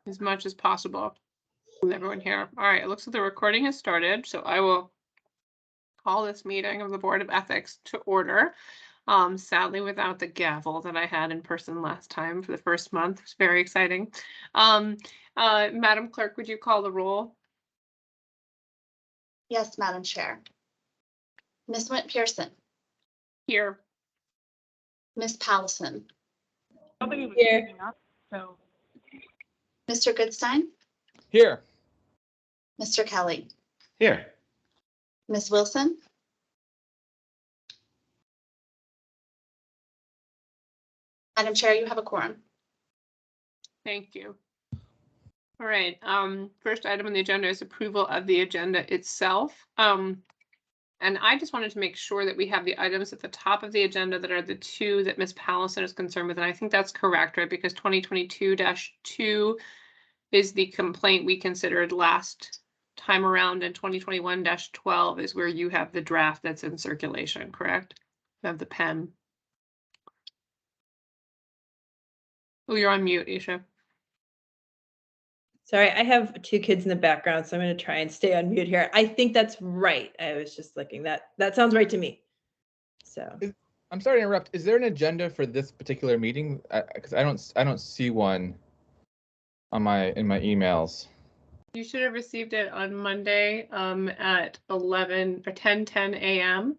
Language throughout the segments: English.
as much as possible with everyone here. All right, it looks like the recording has started, so I will call this meeting of the Board of Ethics to order. Sadly, without the gavel that I had in person last time for the first month. It's very exciting. Madam Clerk, would you call the roll? Yes, Madam Chair. Ms. Wint-Pearson. Here. Ms. Pallison. Nobody was Here. picking up, so. Mr. Goodstein. Here. Mr. Kelly. Here. Ms. Wilson. Madam Chair, you have a quorum. Thank you. All right, first item on the agenda is approval of the agenda itself. And I just wanted to make sure that we have the items at the top of the agenda that are the two that Ms. Pallison is concerned with. And I think that's correct, right? Because 2022-2 is the complaint we considered last time around, and 2021-12 is where you have the draft that's in circulation, correct? You have the pen. Oh, you're on mute, Isha. Sorry, I have two kids in the background, so I'm going to try and stay on mute here. I think that's right. I was just looking. That sounds right to me. So I'm sorry to interrupt. Is there an agenda for this particular meeting? Because I don't see one on in my emails. You should have received it on Monday at 11 or 10 a.m.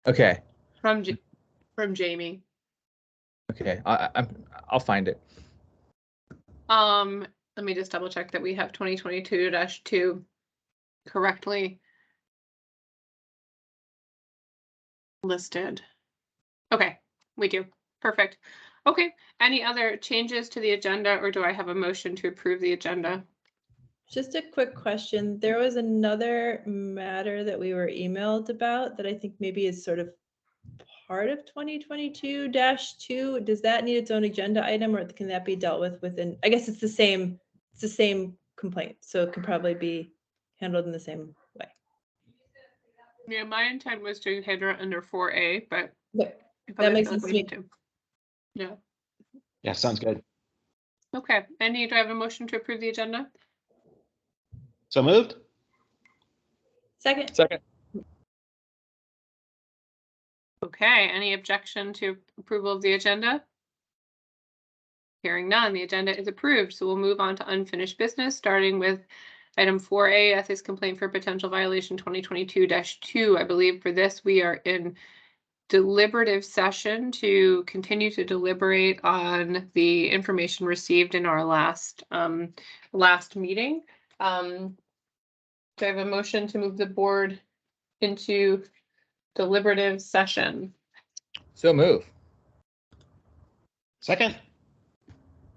Okay. from Jamie. Okay. I'll find it. Let me just double check that we have 2022-2 correctly listed. Okay, we do. Perfect. Okay, any other changes to the agenda, or do I have a motion to approve the agenda? just a quick question. There was another matter that we were emailed about that I think maybe is sort of part of 2022-2. Does that need its own agenda item, or can that be dealt with within? I guess it's the same complaint, so it can probably be handled in the same way. Yeah, my intent was to handle it under 4A, but Okay. if That others makes feel like sense we to me. need to. Yeah. Yeah, sounds good. Okay. Do I have a motion to approve the agenda? So moved? Second. Okay, any objection to approval of the agenda? Hearing none, the agenda is approved. So we'll move on to unfinished business, starting with item 4A, ethics complaint for potential violation 2022-2. I believe for this, we are in deliberative session to continue to deliberate on the information received in our last meeting. Do I have a motion to move the board into deliberative session? So move. Second?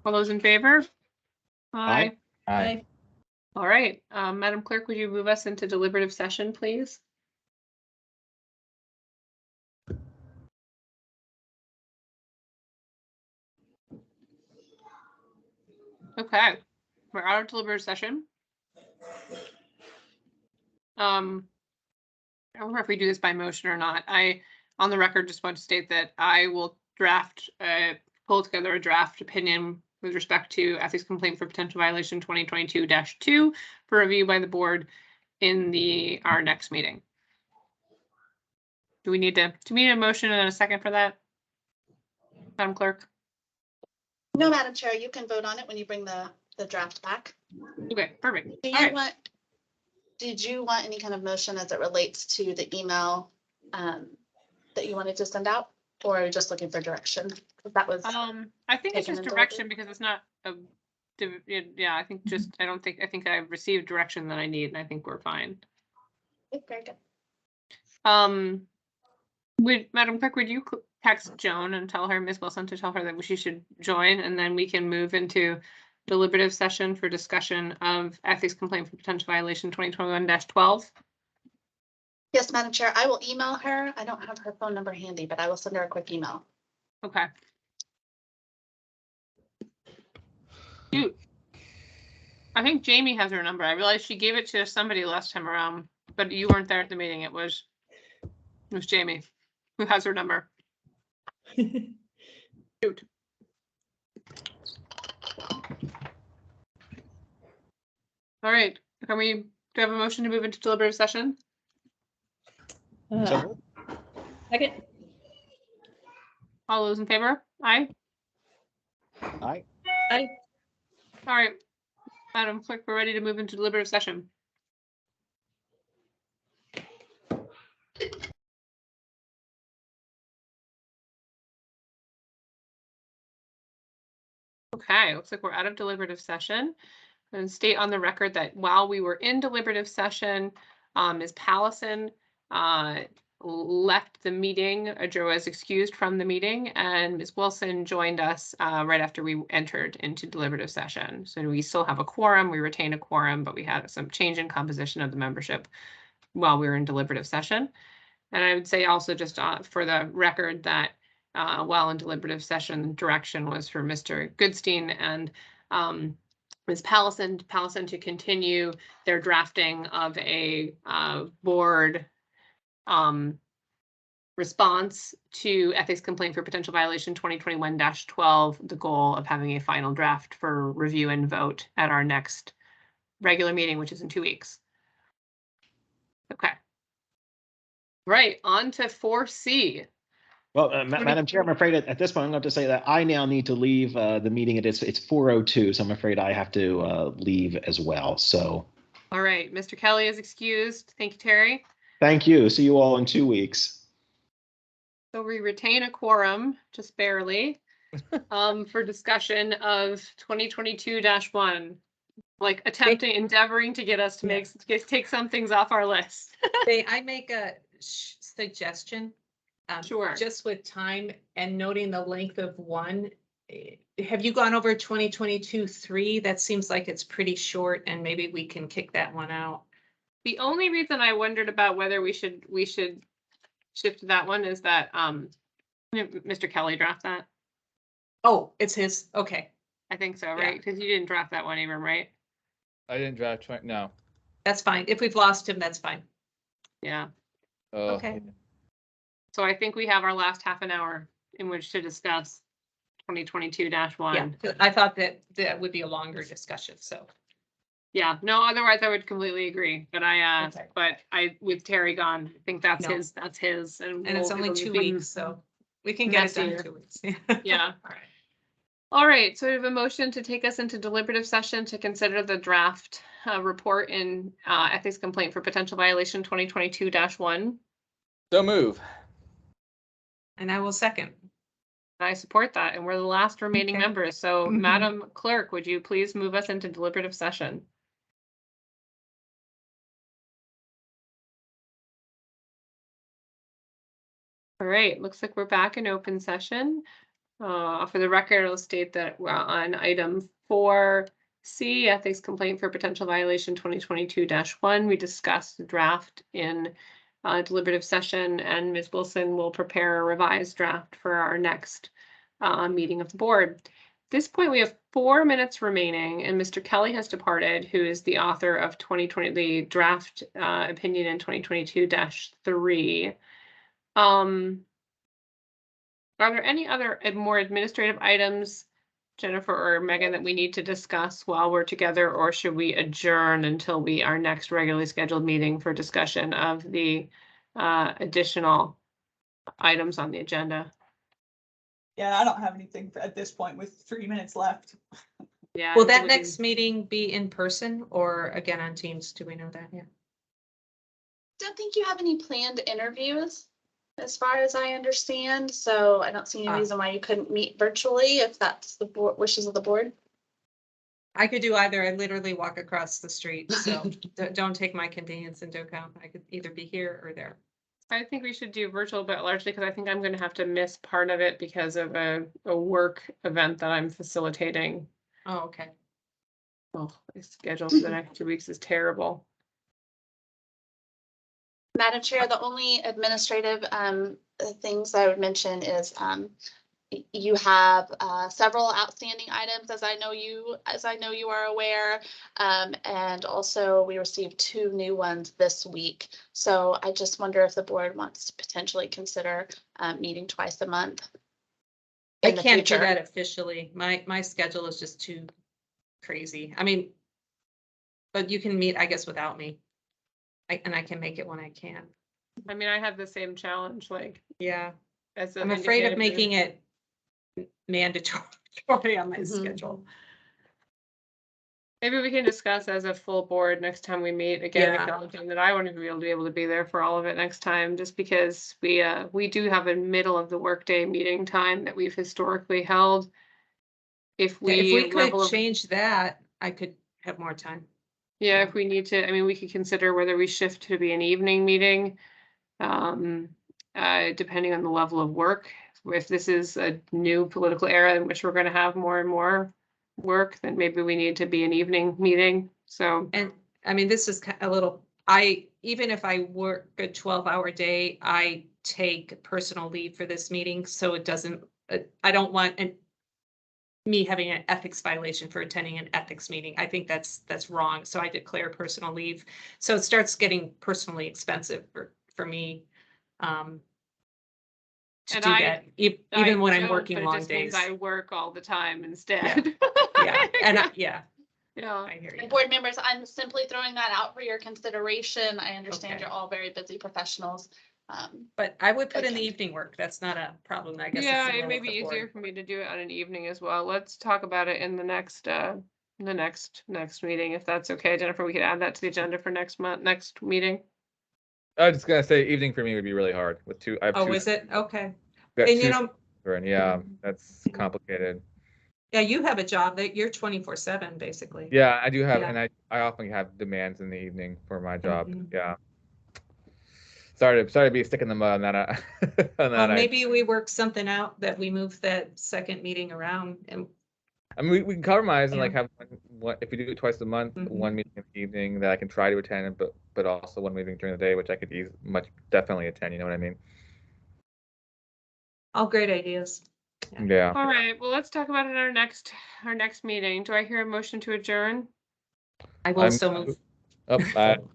All those in favor? Aye. Aye. All right, Madam Clerk, would you move us into deliberative session, please? Okay, we're out of deliberative session. I don't know if we do this by motion or not. On the record, just want to state that I will pull together a draft opinion with respect to ethics complaint for potential violation 2022-2 for review by the board in our next meeting. Do we need a motion and a second for that, Madam Clerk? No, Madam Chair, you can vote on it when you bring the draft back. Okay, perfect. Do All you right. did you want any kind of motion as it relates to the email that you wanted to send out, or are you just looking for direction? That was I think it's taken just into direction delivery? because it's not yeah, I think I think I've received direction that I need, and I think we're fine. very good. Madam Clerk, would you text Joan and tell her, Ms. Wilson, to tell her that she should join, and then we can move into deliberative session for discussion of ethics complaint for potential violation 2021-12. Yes, Madam Chair, I will email her. I don't have her phone number handy, but I will send her a quick email. Okay. Dude, I think Jamie has her number. I realized she gave it to somebody last time around, but you weren't there at the meeting. It was Jamie who has her number. Shoot. All right, do we have a motion to move into deliberative session? So moved. Second. All those in favor? Aye. Aye. Aye. All right, Madam Clerk, we're ready to move into deliberative session. Okay, looks like we're out of deliberative session. And state on the record that while we were in deliberative session, Ms. Pallison left the meeting. Joe was excused from the meeting, and Ms. Wilson joined us right after we entered into deliberative session. So we still have a quorum. We retained a quorum, but we had some change in composition of the membership while we were in deliberative session. And I would say also just for the record that while in deliberative session, direction was for Mr. Goodstein and Ms. Pallison to continue their drafting of a board response to ethics complaint for potential violation 2021-12, the goal of having a final draft for review and vote at our next regular meeting, which is in 2 weeks. Okay. Right, on to 4C. Well, Madam Chair, I'm afraid at this point, I'm going to have to say that I now need to leave the meeting. It's 4:02, so I'm afraid I have to leave as well. So All right, Mr. Kelly is excused. Thank you, Terry. thank you. See you all in 2 weeks. So we retain a quorum, just barely, for discussion of 2022-1. Like endeavoring to get us to take some things off our list. May I make a suggestion? Sure. Just with time and noting the length of one, have you gone over 2022-3? That seems like it's pretty short, and maybe we can kick that one out. The only reason I wondered about whether we should shift that one is that Mr. Kelly draft that. Oh, it's his. Okay, I think so, right? Because you didn't draft that one, Abram, right? I didn't draft. No. that's fine. If we've lost him, that's fine. Yeah. Okay. So I think we have our last half an hour in which to discuss 2022-1. Yeah, I thought that would be a longer discussion, so. Yeah, no, otherwise I would completely agree. But Okay. with Terry gone, I think that's No. his. And it's only 2 weeks, so we can get it done in messier. 2 weeks. Yeah. All right. All right, so we have a motion to take us into deliberative session to consider the draft report in ethics complaint for potential violation 2022-1. So move. And I will second. I support that, and we're the last remaining Okay. members. So, Mhm. Madam Clerk, would you please move us into deliberative session? All right, looks like we're back in open session. For the record, I'll state that we're on item 4C, ethics complaint for potential violation 2022-1. We discussed the draft in deliberative session, and Ms. Wilson will prepare a revised draft for our next meeting of the board. At this point, we have 4 minutes remaining, and Mr. Kelly has departed, who is the author of the draft opinion in 2022-3. Are there any other more administrative items, Jennifer or Megan, that we need to discuss while we're together, or should we adjourn until our next regularly scheduled meeting for discussion of the additional items on the agenda? Yeah, I don't have anything at this point with 3 minutes left. Yeah. Will that next meeting be in person or again on Teams? Do we know that yet? Don't think you have any planned interviews, as far as I understand, so I don't see any reason why you couldn't meet virtually if that's the wishes of the board. I could do either. I literally walk across the street, so don't take my convenience into account. I could either be here or there. I think we should do virtual, but largely because I think I'm going to have to miss part of it because of a work event that I'm facilitating. Oh, okay. Oh, my schedule for the next 2 weeks is terrible. Madam Chair, the only administrative things I would mention is you have several outstanding items, as I know you are aware, and also we received 2 new ones this week. So I just wonder if the board wants to potentially consider meeting twice a month. I can't do that officially. My schedule is just too crazy. I mean, but you can meet, I guess, without me. And I can make it when I can. I mean, I have the same challenge, like, Yeah, as. I'm afraid of making it mandatory on my Mhm. schedule. Maybe we can discuss as a full board next time we meet again, Yeah. acknowledging that I won't even be able to be there for all of it next time, just because we do have a middle of the workday meeting time that we've historically held. If Yeah, if we we level could of, change that, I could have more time. yeah, if we need to, I mean, we could consider whether we shift to be an evening meeting. Depending on the level of work. If this is a new political era in which we're going to have more and more work, then maybe we need to be an evening meeting. So, And I mean, this is a little, even if I work a 12-hour day, I take personal leave for this meeting, so it doesn't, I don't want me having an ethics violation for attending an ethics meeting. I think that's wrong. So I declare personal leave. So it starts getting personally expensive for me. To And do I- that, even when I'm don't, working but it long just means days. I work all the time instead. Yeah, and yeah, Yeah. I hear you. And board members, I'm simply throwing that out for your consideration. I understand Okay. you're all very busy professionals. But I would put in the Okay. evening work. That's not a problem. I guess. Yeah, it's the it will may of be the board. easier for me to do it on an evening as well. Let's talk about it in the next meeting, if that's okay. Jennifer, we could add that to the agenda for next meeting. I was just gonna say evening for me would be really hard with two. I have Oh, two. is it? Okay. Got And two you know, children. Yeah, that's complicated. yeah, you have a job that you're 24/7 basically. Yeah, I do have, Yeah. and I often have demands in the evening for my job. Mhm. Yeah. Sorry to be sticking the mud on that. On Well, that. maybe we work something out that we move that second meeting around and I mean, we can compromise and like Yeah. have one if we do it twice a month, Mhm. one meeting in the evening that I can try to attend, but also one meeting during the day, which I could definitely attend. You know what I mean? all great ideas. Yeah. All right, well, let's talk about it at our next meeting. Do I hear a motion to adjourn? I will I'm- so move.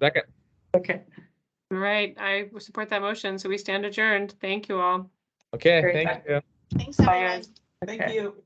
Second. Okay. All right, I support that motion, so we stand adjourned. Thank you all. Okay. Great. Thank you. Thanks, everyone. guys. Thank Okay. you.